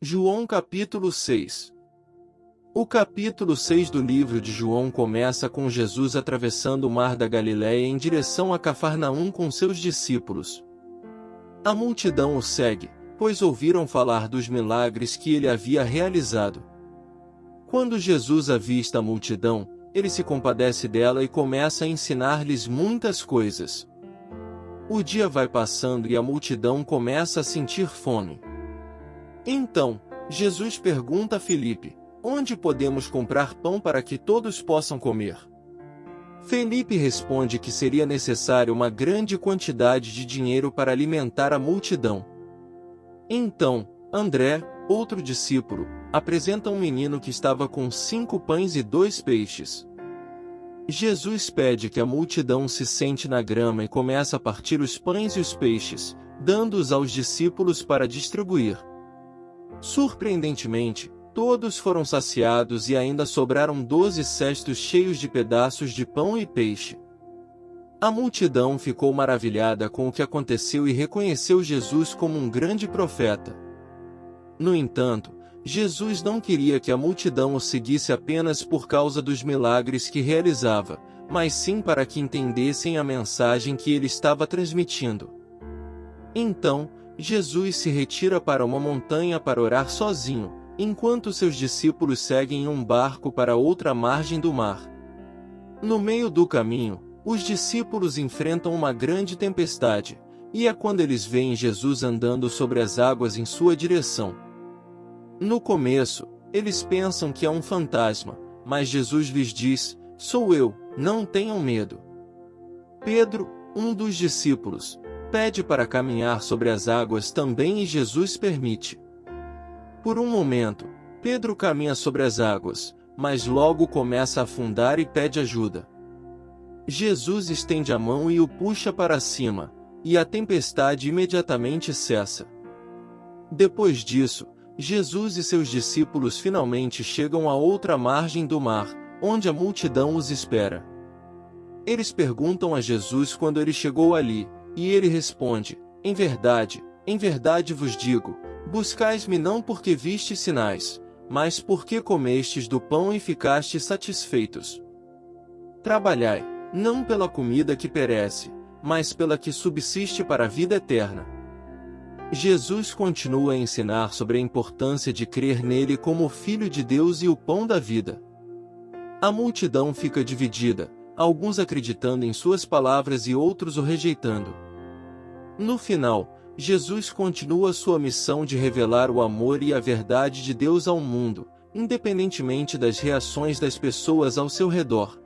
João capítulo 6. O capítulo 6 do livro de João começa com Jesus atravessando o mar da Galileia em direção a Cafarnaum com seus discípulos. A multidão o segue, pois ouviram falar dos milagres que ele havia realizado. Quando Jesus avista a multidão, ele se compadece dela e começa a ensinar-lhes muitas coisas. O dia vai passando e a multidão começa a sentir fome. Então, Jesus pergunta a Filipe: onde podemos comprar pão para que todos possam comer? Filipe responde que seria necessário uma grande quantidade de dinheiro para alimentar a multidão. Então, André, outro discípulo, apresenta um menino que estava com 5 pães e 2 peixes. Jesus pede que a multidão se sente na grama e começa a partir os pães e os peixes, dando-os aos discípulos para distribuir. Surpreendentemente, todos foram saciados e ainda sobraram 12 cestos cheios de pedaços de pão e peixe. A multidão ficou maravilhada com o que aconteceu e reconheceu Jesus como um grande profeta. No entanto, Jesus não queria que a multidão o seguisse apenas por causa dos milagres que realizava, mas sim para que entendessem a mensagem que ele estava transmitindo. Então, Jesus se retira para uma montanha para orar sozinho, enquanto seus discípulos seguem em um barco para outra margem do mar. No meio do caminho, os discípulos enfrentam uma grande tempestade, e é quando eles veem Jesus andando sobre as águas em sua direção. No começo, eles pensam que é um fantasma, mas Jesus lhes diz: sou eu, não tenham medo. Pedro, um dos discípulos, pede para caminhar sobre as águas também e Jesus permite. Por um momento, Pedro caminha sobre as águas, mas logo começa a afundar e pede ajuda. Jesus estende a mão e o puxa para cima, e a tempestade imediatamente cessa. Depois disso, Jesus e seus discípulos finalmente chegam à outra margem do mar, onde a multidão os espera. Eles perguntam a Jesus quando ele chegou ali, e ele responde: em verdade vos digo, buscais-me não porque vistes sinais, mas porque comestes do pão e ficastes satisfeitos. Trabalhai, não pela comida que perece, mas pela que subsiste para a vida eterna. Jesus continua a ensinar sobre a importância de crer nele como o Filho de Deus e o pão da vida. A multidão fica dividida, alguns acreditando em suas palavras e outros o rejeitando. No final, Jesus continua sua missão de revelar o amor e a verdade de Deus ao mundo, independentemente das reações das pessoas ao seu redor.